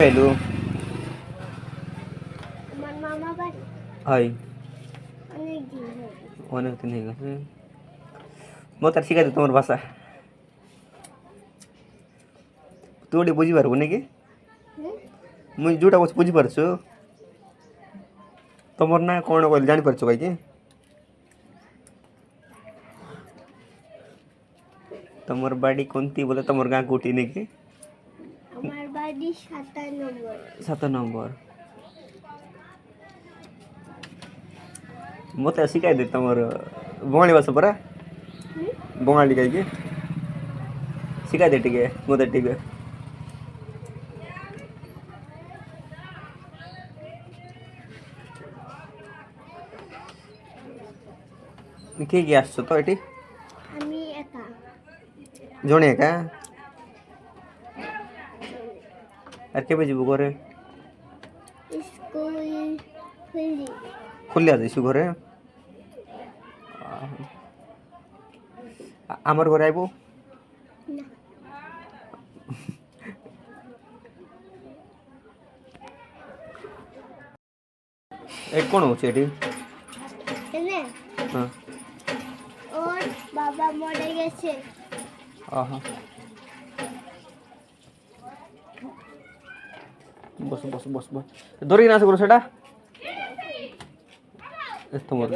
Hello. আমার মামা বাড়ি হয় অনেক দিন হয়ে গেছে। অনেক দিন হয়ে গেছে। মতো আর শিখাই তোমার ভাষা তুই ওটি বুঝি পারবো নাকি? হুম? মুই ଯୋଉଟା କହୁଛି ବୁଝିପାରୁଛୁ? ତମର ନା କ'ଣ କହିଲି ଜାଣିପାରୁଛ କାହିଁକି? ତମର ବାଡ଼ି କୋନ୍ତି ବୋଲେ ତମର ଗାଁ କୋଉଠି ନାକି? আমার বাড়ি 7 নম্বর। 7 নম্বর। ମତେ ଶିଖାଇ ଦେ ତମର ବଙ୍ଗାଳୀ ଭାଷା ପରା হুম? ବଙ୍ଗାଳୀ କାହିଁକି ଶିଖାଇ ଦେ ଟିକେ ମତେ ଟିକେ। କିଏ କିଏ ଆସିଛ ତ ଏଠି? আমি একা। ଜଣେ ଏକା? আর কেবে ଯିବୁ ଘରେ? স্কুল খুলি ଖୋଲିଆ ଯାଇଛୁ ଘରେ? ଆମର ଘରେ ଆଇବୁ? না ଏ କ'ଣ ହେଉଛି ଏଠି? এনে ହଁ ওর বাবা মরে গেছে। ଓହୋ ବସ ବସ ବସ ବସ ଧରିକିନା ଆସ ସେଟା ଏତ ମୋର